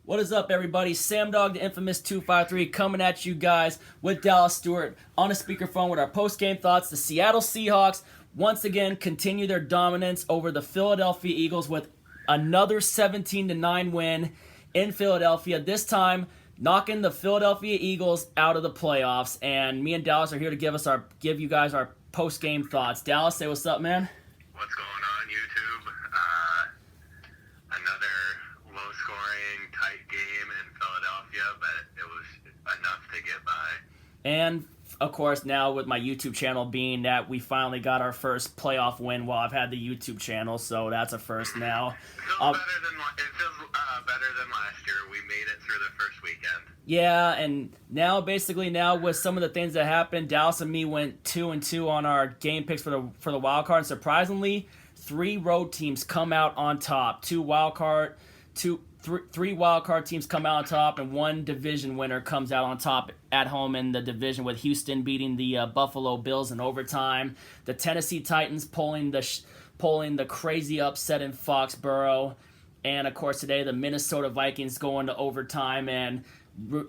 What is up, everybody? Sam Dog, the infamous 253, coming at you guys with Dallas Stewart on a speakerphone with our post-game thoughts. The Seattle Seahawks once again continue their dominance over the Philadelphia Eagles with another 17-9 win in Philadelphia. This time, knocking the Philadelphia Eagles out of the playoffs. And me and Dallas are here to give you guys our post-game thoughts. Dallas, say what's up, man. What's going on, YouTube? Another low-scoring, tight game in Philadelphia, but it was enough to get by. And, of course, now with my YouTube channel being that we finally got our first playoff win while I've had the YouTube channel, so that's a first now. It feels better than last year. We made it through the first weekend. Yeah, and now with some of the things that happened, Dallas and me went 2-2 on our game picks for the wild card. And surprisingly, three road teams come out on top. Three wild card teams come out on top, and one division winner comes out on top at home in the division, with Houston beating the Buffalo Bills in overtime. The Tennessee Titans pulling the crazy upset in Foxborough, and of course today the Minnesota Vikings going to overtime, and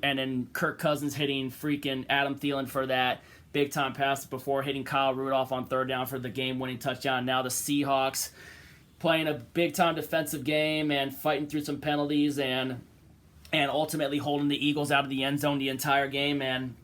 then Kirk Cousins hitting freaking Adam Thielen for that big time pass before hitting Kyle Rudolph on third down for the game-winning touchdown. Now the Seahawks playing a big-time defensive game and fighting through some penalties and ultimately holding the Eagles out of the end zone the entire game and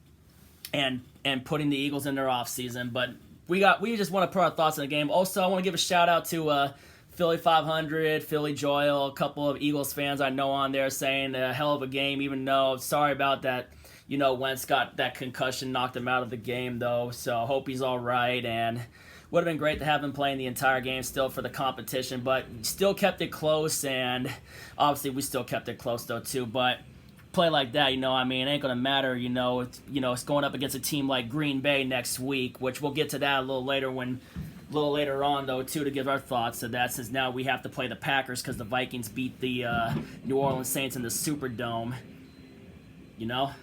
putting the Eagles in their offseason. But we just want to put our thoughts on the game. Also, I want to give a shout-out to Philly 500, Philly Joyle, a couple of Eagles fans I know on there saying a hell of a game, even though sorry about that. Wentz got that concussion, knocked him out of the game, though, so I hope he's all right, and would have been great to have him playing the entire game still for the competition, but still kept it close, and obviously we still kept it close, though, too, but play like that, it ain't going to matter, it's going up against a team like Green Bay next week, which we'll get to that a little later on, though, too, to give our thoughts to that, since now we have to play the Packers because the Vikings beat the New Orleans Saints in the Superdome, Yeah.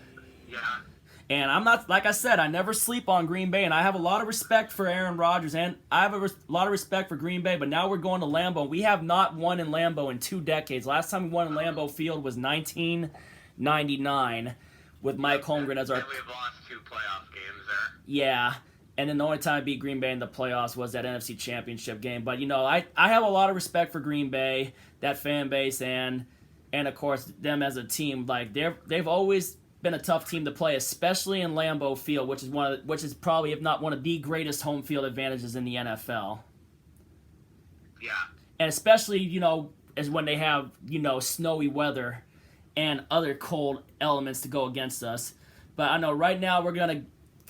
And I'm not, like I said, I never sleep on Green Bay, and I have a lot of respect for Aaron Rodgers, and I have a lot of respect for Green Bay, but now we're going to Lambeau. We have not won in Lambeau in 2 decades. Last time we won in Lambeau Field was 1999 with Mike Holmgren as our... And we've lost 2 playoff games there. Yeah, and then the only time I beat Green Bay in the playoffs was that NFC Championship game. But, I have a lot of respect for Green Bay, that fan base, and of course, them as a team. Like, they've always been a tough team to play, especially in Lambeau Field, which is probably, if not one of the greatest home field advantages in the NFL. Yeah. And especially, is when they have, snowy weather and other cold elements to go against us. But I know right now we're going to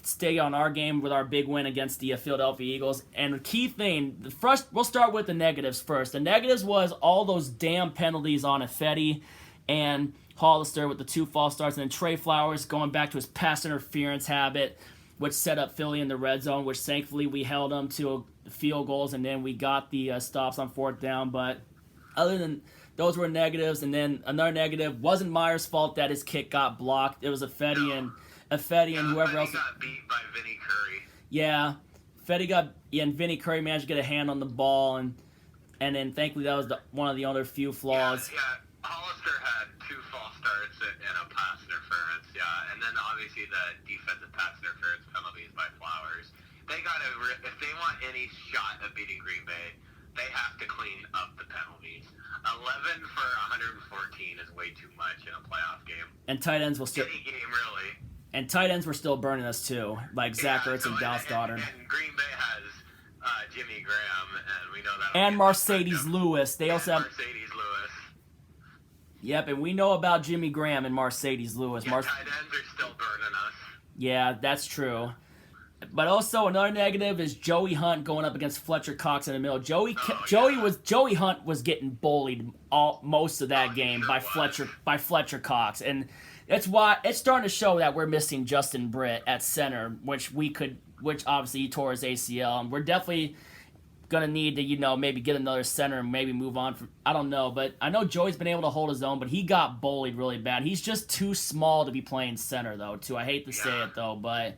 stay on our game with our big win against the Philadelphia Eagles. And the key thing, we'll start with the negatives first. The negatives was all those damn penalties on Effetti and Hollister with the 2 false starts, and then Trey Flowers going back to his pass interference habit, which set up Philly in the red zone, which thankfully we held them to field goals, and then we got the stops on 4th down. But other than those were negatives, and then another negative wasn't Meyer's fault that his kick got blocked. It was Effetti and whoever else. Got beat by Vinny Curry. Yeah, and Vinny Curry managed to get a hand on the ball, and then thankfully that was one of the other few flaws. Yeah. Hollister had 2 false starts and a pass interference, and then obviously the defensive pass interference penalties by Flowers. If they want any shot at beating Green Bay, they have to clean up the penalties. 11 for 114 is way too much in a playoff game. And tight ends will still. Any game, really. And tight ends were still burning us too, like Zach Ertz and Dallas Goedert. And Green Bay has Jimmy Graham, and we know that. And Mercedes Lewis. They also have Mercedes Lewis. Yep, and we know about Jimmy Graham and Mercedes Lewis. Yeah, tight ends are still burning us. Yeah, that's true. But also another negative is Joey Hunt going up against Fletcher Cox in the middle. Joey Hunt was getting bullied most of that game by Fletcher Cox, and that's why it's starting to show that we're missing Justin Britt at center, which obviously he tore his ACL, and we're definitely gonna need to, maybe get another center and maybe move on from, I don't know, but I know Joey's been able to hold his own, but he got bullied really bad. He's just too small to be playing center, though, too. I hate to say it, though, but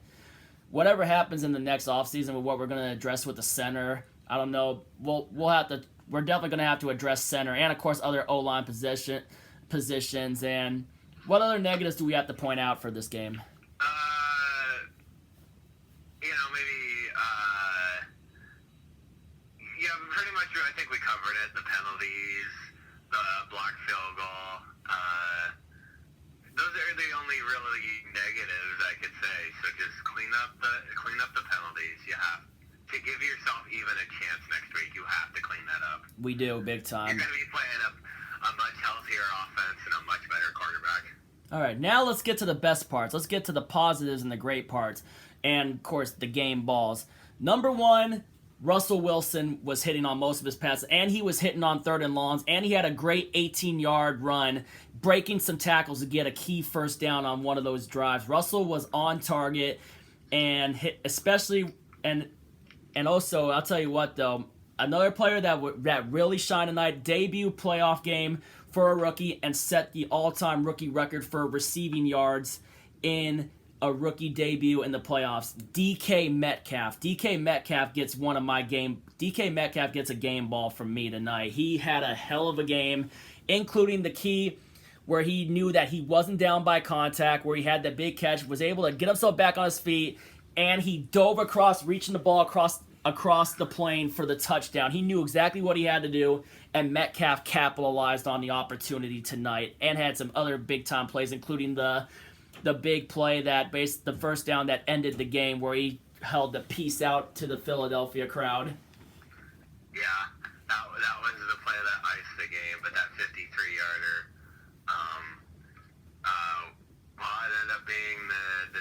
whatever happens in the next offseason with what we're gonna address with the center, I don't know. We're definitely gonna have to address center and, of course, other O-line positions. And what other negatives do we have to point out for this game? Maybe, yeah, pretty much, I think we covered it. The penalties, the blocked field goal. Those are the only really negatives I could say. So just clean up the penalties. You have to give yourself even a chance next week. You have to clean that up. We do, big time. You're going to be playing a much healthier offense and a much better quarterback. All right, now let's get to the best parts. Let's get to the positives and the great parts. And, of course, the game balls. Number one, Russell Wilson was hitting on most of his passes, and he was hitting on 3rd and longs, and he had a great 18-yard run, breaking some tackles to get a key first down on one of those drives. Russell was on target and hit, especially, and also, I'll tell you what, though, another player that really shined tonight, debut playoff game for a rookie and set the all-time rookie record for receiving yards in a rookie debut in the playoffs. DK Metcalf. DK Metcalf gets a game ball from me tonight. He had a hell of a game, including the key where he knew that he wasn't down by contact, where he had that big catch, was able to get himself back on his feet, and he dove across, reaching the ball across the plane for the touchdown. He knew exactly what he had to do, and Metcalf capitalized on the opportunity tonight and had some other big-time plays, including the big play the first down that ended the game, where he held the peace out to the Philadelphia crowd. Yeah, that was the play that iced the game, but that 53-yarder, it ended up being the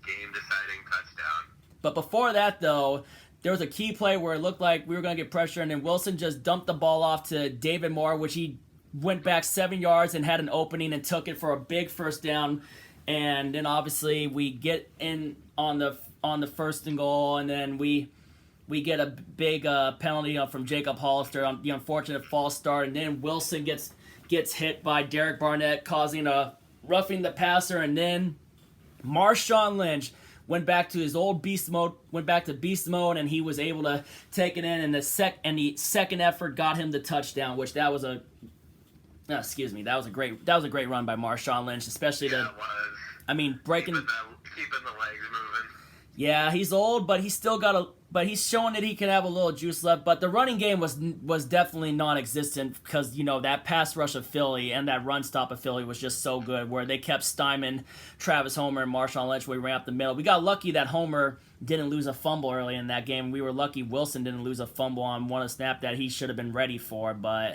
game-deciding touchdown. But before that, though, there was a key play where it looked like we were going to get pressure, and then Wilson just dumped the ball off to David Moore, which he went back 7 yards and had an opening and took it for a big first down. And then obviously we get in on the 1st and goal, and then we get a big penalty from Jacob Hollister on the unfortunate false start, and then Wilson gets hit by Derek Barnett, causing a roughing the passer, and then Marshawn Lynch went back to his old beast mode, and he was able to take it in, and the second effort got him the touchdown, which that was a great run by Marshawn Lynch, especially breaking. Keeping the legs moving. Yeah, he's old, but he's showing that he can have a little juice left. But the running game was definitely non-existent because, that pass rush of Philly and that run stop of Philly was just so good, where they kept stymieing Travis Homer and Marshawn Lynch when we ran up the middle. We got lucky that Homer didn't lose a fumble early in that game. We were lucky Wilson didn't lose a fumble on one snap that he should have been ready for, but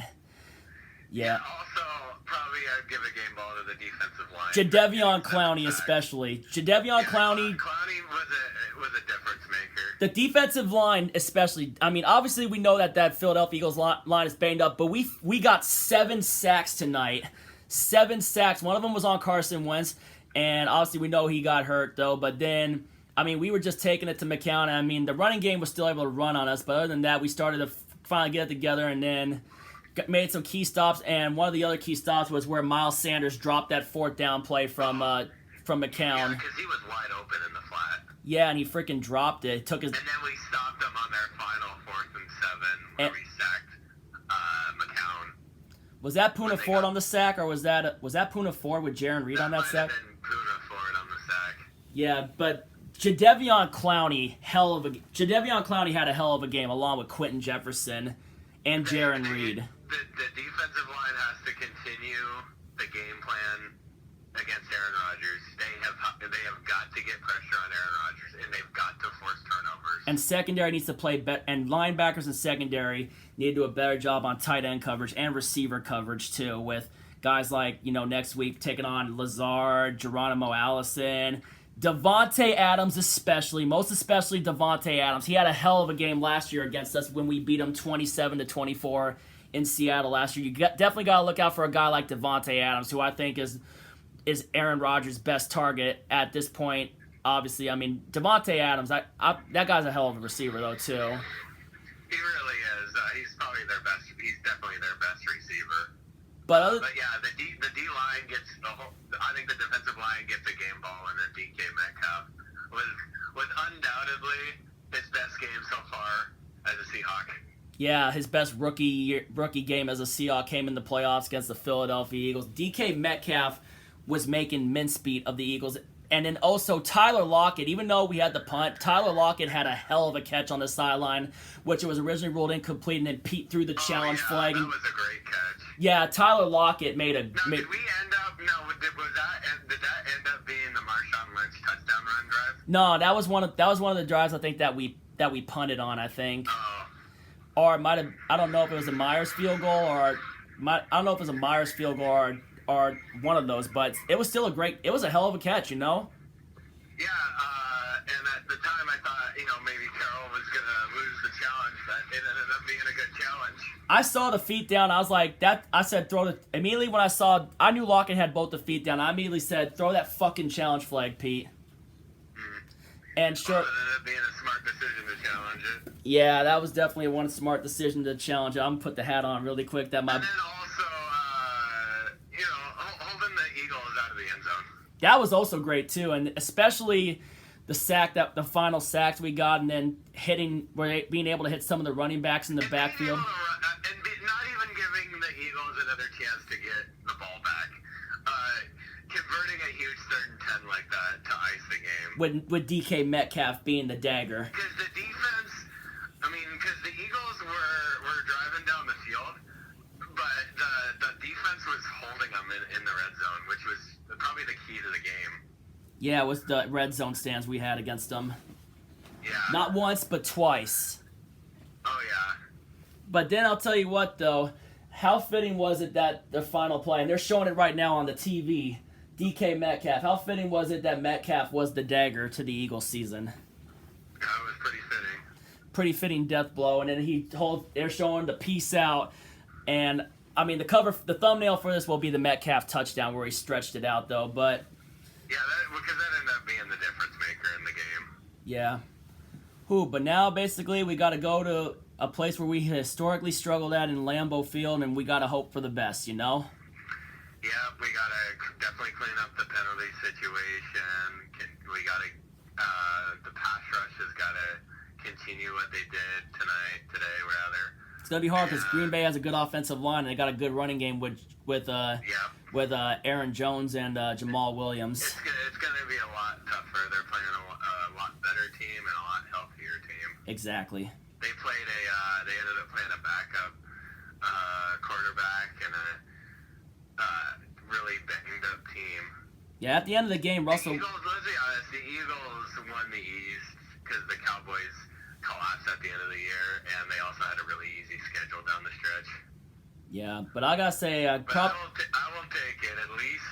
yeah. Also, probably I'd give a game ball to the defensive line. Jadeveon Clowney especially. Clowney was a difference maker. The defensive line especially. Obviously we know that Philadelphia Eagles line is banged up, but we got 7 sacks tonight. 7 sacks. One of them was on Carson Wentz, and obviously we know he got hurt, though. But then, we were just taking it to McCown. The running game was still able to run on us, but other than that, we started to finally get it together, and then made some key stops, and one of the other key stops was where Miles Sanders dropped that 4th down play from McCown. Yeah, because he was wide open in the flat. Yeah, and he freaking dropped it. And then we stopped him on their final 4th and 7 where we sacked McCown. Was that Poona Ford on the sack, or was that Poona Ford with Jaron Reed on that sack? That might have been Poona Ford on the sack. Yeah, but Jadeveon Clowney had a hell of a game, along with Quentin Jefferson and Jaron Reed. The defensive line has to continue the game plan against Aaron Rodgers. They have got to get pressure on Aaron Rodgers, and they've got to force turnovers. And secondary needs to play better, and linebackers and secondary need to do a better job on tight end coverage and receiver coverage too, with guys like, next week taking on Lazard, Geronimo Allison, Devontae Adams most especially Devontae Adams. He had a hell of a game last year against us when we beat him 27-24 in Seattle last year. You definitely got to look out for a guy like Devontae Adams, who I think is Aaron Rodgers' best target at this point. Obviously, Devontae Adams, that guy's a hell of a receiver, though, too. He really is. He's probably their best. He's definitely their best receiver. But yeah, the D line gets I think the defensive line gets a game ball, and then DK Metcalf was undoubtedly his best game so far as a Seahawk. Yeah, his best rookie game as a Seahawk came in the playoffs against the Philadelphia Eagles. DK Metcalf was making mincemeat of the Eagles. And then also Tyler Lockett, even though we had the punt, Tyler Lockett had a hell of a catch on the sideline, which was originally ruled incomplete, and then Pete threw the challenge flag. That was a great catch. Yeah, Tyler Lockett made a... Now, did we end up... No, did that end up being the Marshawn Lynch touchdown run drive? No, that was one of the drives I think that we punted on, I think. Oh. Or it might have... I don't know if it was a Myers field goal or... I don't know if it was a Myers field goal or one of those, but it was still it was a hell of a catch, you know? Yeah, and at the time I thought, maybe Carroll was going to lose the challenge, but it ended up being a good challenge. I saw the feet down. I was like, I said, immediately when I knew Lockett had both the feet down, I immediately said, throw that fucking challenge flag, Pete. And sure. It ended up being a smart decision to challenge it. Yeah, that was definitely one smart decision to challenge it. I'm going to put the hat on really quick. And then also, holding the Eagles out of the end zone. That was also great too, and especially the final sacks we got, and then being able to hit some of the running backs in the backfield. And not even giving the Eagles another chance to get the ball back. Converting a huge 3rd and 10 like that to ice the game. With DK Metcalf being the dagger. Because the defense, because the Eagles were driving down the field, but the defense was holding them in the red zone, which was probably the key to the game. Yeah, it was the red zone stands we had against them. Yeah. Not once, but twice. Oh, yeah. But then I'll tell you what, though. How fitting was it that the final play, and they're showing it right now on the TV, DK Metcalf. How fitting was it that Metcalf was the dagger to the Eagles season? Yeah, it was pretty fitting. Pretty fitting death blow, and then they're showing the peace out, and the thumbnail for this will be the Metcalf touchdown where he stretched it out, though. But yeah, because that ended up being the difference maker in the game. Yeah. But now basically we got to go to a place where we historically struggled at in Lambeau Field, and we got to hope for the best, you know? Yeah, we got to definitely clean up the penalty situation. We got to, the pass rush has got to continue what they did today, rather. It's going to be hard because Green Bay has a good offensive line, and they got a good running game with Aaron Jones and Jamal Williams. It's going to be a lot tougher. They're playing a lot better team and a lot healthier team. Exactly. They ended up playing a backup quarterback and a really banged up team. Yeah, at the end of the game, Russell... Let's be honest, the Eagles won the East because the Cowboys collapsed at the end of the year, and they also had a really easy schedule down the stretch. Yeah, but I gotta say... I will take it. At least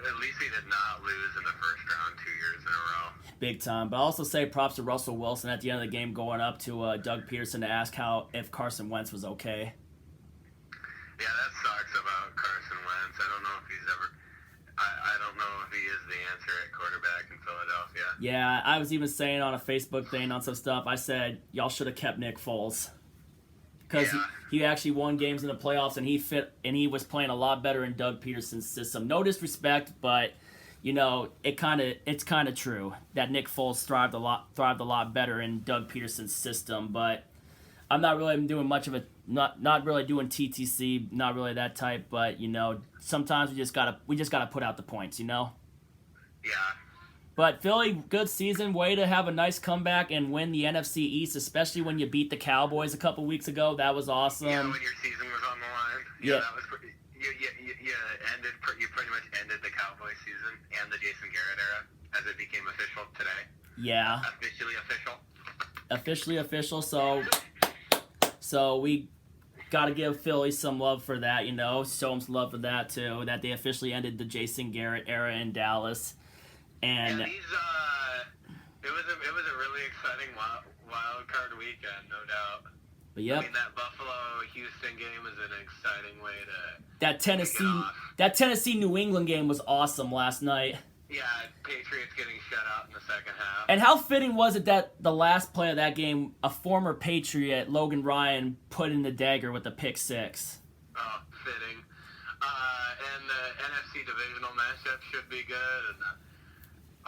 At least he did not lose in the first round 2 years in a row. Big time. But I'll also say props to Russell Wilson at the end of the game going up to Doug Peterson to ask if Carson Wentz was okay. Yeah, that sucks about Carson Wentz. I don't know if he's ever... I don't know if he is the answer at quarterback in Philadelphia. Yeah, I was even saying on a Facebook thing on some stuff, I said, y'all should have kept Nick Foles. Because he actually won games in the playoffs, and he was playing a lot better in Doug Peterson's system. No disrespect, but it's kind of true that Nick Foles thrived a lot better in Doug Peterson's system. But I'm not really doing much of it. Not really doing TTC. Not really that type. But sometimes we just gotta put out the points. Yeah. But Philly, good season. Way to have a nice comeback and win the NFC East, especially when you beat the Cowboys a couple weeks ago. That was awesome. Yeah, when your season was on the line. Yeah. That was pretty. You pretty much ended the Cowboys season and the Jason Garrett era as it became official today. Yeah. Officially official. So we got to give Philly some love for that. Show them some love for that too. That they officially ended the Jason Garrett era in Dallas. And it was a really exciting wild card weekend, no doubt. But yep. That Buffalo-Houston game is an exciting way to that Tennessee New England game was awesome last night. Yeah, Patriots getting shut out in the second half. And how fitting was it that the last play of that game, a former Patriot, Logan Ryan, put in the dagger with the pick six? Oh, fitting. And the NFC divisional matchup should be good, and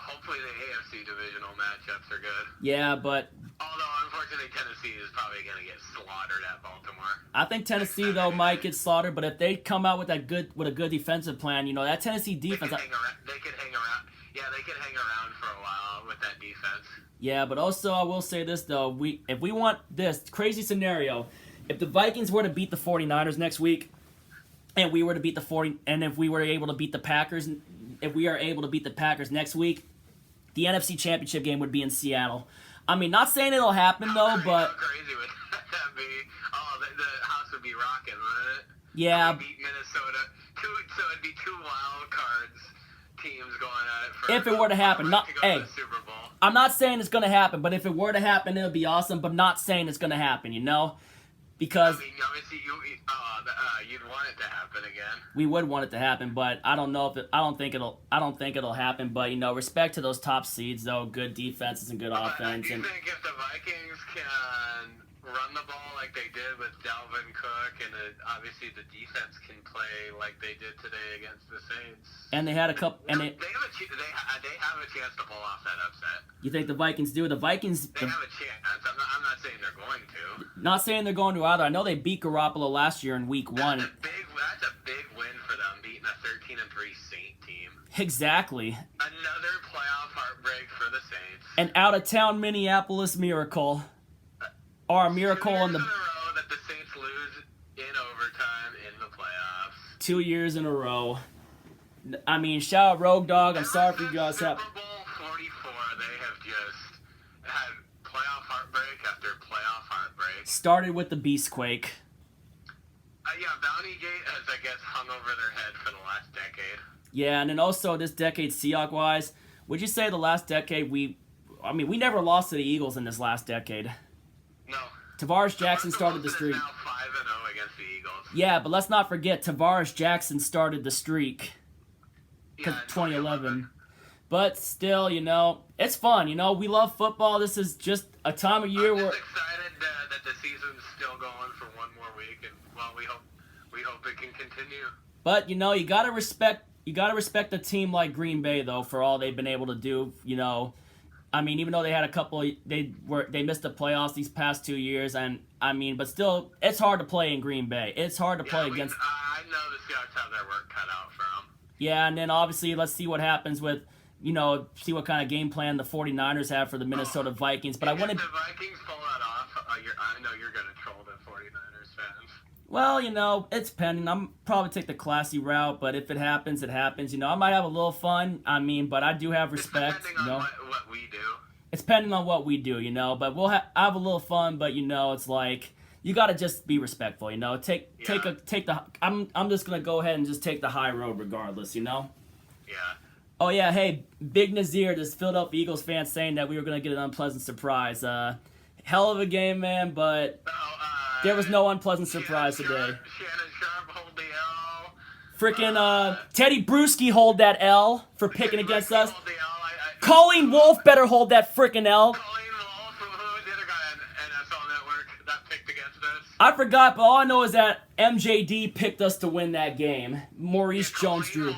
hopefully the AFC divisional matchups are good. Yeah, but Although, unfortunately, Tennessee is probably going to get slaughtered at Baltimore. I think Tennessee though might get slaughtered. But if they come out with a good defensive plan, that Tennessee defense. They could hang around. Yeah, they could hang around for a while with that defense. Yeah, but also I will say this though, if we want this crazy scenario, if the Vikings were to beat the 49ers next week, and we were to beat if we were able to beat the Packers, if we are able to beat the Packers next week, the NFC Championship game would be in Seattle. I mean, not saying it'll happen though, but how crazy would that be? Oh, the house would be rocking, wouldn't it? Yeah. We beat Minnesota. So it'd be two wild cards teams going at it for. If it were to happen, to not go hey. to the Super Bowl. I'm not saying it's gonna happen, but if it were to happen, it'll be awesome. But not saying it's gonna happen, because I mean, obviously you'd want it to happen again. we would want it to happen, but I don't know if I don't think it'll happen. But respect to those top seeds though, good defenses and good offense. Do you And think if the Vikings can run the ball like they did with Dalvin Cook, and obviously the defense can play like they did today against the Saints, and they had a couple. And they have a chance to pull off that upset. you think the Vikings do? The Vikings. They have a chance. I'm not saying they're going to. Not saying they're going to either. I know they beat Garoppolo last year in Week 1. That's a big win for them, beating a 13-3 Saint team. Exactly. Another playoff heartbreak for the Saints. An out-of-town Minneapolis miracle. Or a miracle 2 years in the in a row that the Saints lose in overtime in the playoffs. 2 years in a row. I mean, shout out Rogue Dog. I'm sorry for you guys. Super Bowl 44, they have just had playoff heartbreak after playoff heartbreak. Started with the Beastquake. Yeah, Bounty Gate has, I guess, hung over their head for the last decade. Yeah, and then also this decade, Seahawks-wise, would you say the last decade we never lost to the Eagles in this last decade? No. Tavares Jackson started the streak. Now 5-0 against the Eagles. Yeah, but let's not forget Tavares Jackson started the streak. Yeah, 2011. But still, it's fun. We love football. This is just a time of year I'm where just excited that the season's still going for one more week, and we hope it can continue. But you gotta respect a team like Green Bay though for all they've been able to do. I mean, even though they had a couple, they missed the playoffs these past 2 years, and but still, it's hard to play in Green Bay. It's hard to play against. I know the Seahawks have their work cut out for them. Yeah, and then obviously let's see what happens with. See what kind of game plan the 49ers have for the Minnesota Vikings. But if the Vikings pull that off, I know you're going to troll the 49ers fans. Well, it's pending. I'm probably take the classy route, but if it happens, it happens. I might have a little fun. But I do have respect. It's depending on what we do. It's depending on what we do, But we'll have a little fun, but it's like you got to just be respectful, Take the. I'm just gonna go ahead and just take the high road regardless, Yeah. Oh, yeah, hey, Big Nazir, this Philadelphia Eagles fan saying that we were going to get an unpleasant surprise. Hell of a game, man, but there was no unpleasant surprise today. Shannon Sharp hold the L. Freaking Teddy Bruschi hold that L for picking against us. Hold the L. Colleen Wolfe better hold that freaking L. Colleen Wolfe, who was the other guy on NFL Network that picked against us? I forgot, but all I know is that MJD picked us to win that game. Maurice Jones-Drew.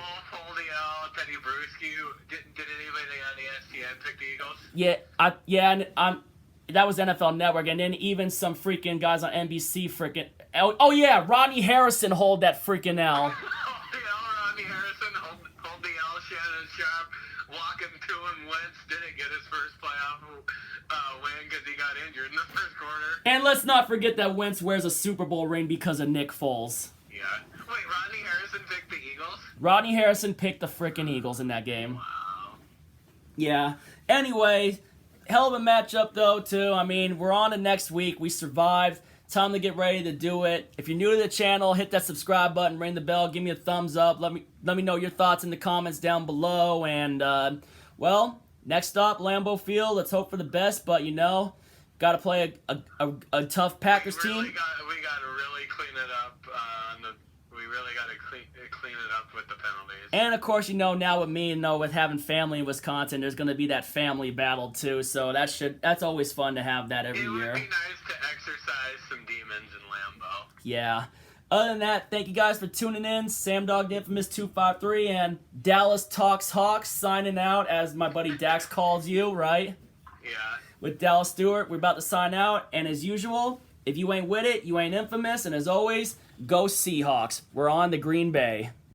Teddy Bruschi, did anybody on ESPN pick the Eagles? Yeah, that was NFL Network, and then even some freaking guys on NBC freaking. Oh yeah, Rodney Harrison hold that freaking L. Rodney Harrison hold the L. Shannon Sharp walking to him. Wentz didn't get his first playoff win because he got injured in the first quarter. And let's not forget that Wentz wears a Super Bowl ring because of Nick Foles. Yeah. Wait, Rodney Harrison picked the Eagles? Rodney Harrison picked the freaking Eagles in that game. Wow. Yeah. Anyway, hell of a matchup though too. We're on to next week. We survived. Time to get ready to do it. If you're new to the channel, hit that subscribe button, ring the bell, give me a thumbs up. Let me know your thoughts in the comments down below. And next up, Lambeau Field. Let's hope for the best, but got to play a tough Packers team. We got to really clean it up. We really got to clean it up with the penalties. And of course, now with me, with having family in Wisconsin, there's going to be that family battle too. So that's always fun to have that every year. It would be nice to exercise some demons in Lambeau. Yeah. Other than that, thank you guys for tuning in. Sam Dog the Infamous 253 and Dallas Talks Hawks signing out, as my buddy Dax calls you, right? Yeah. With Dallas Stewart, we're about to sign out. And as usual, if you ain't with it, you ain't infamous. And as always, go Seahawks. We're on the Green Bay.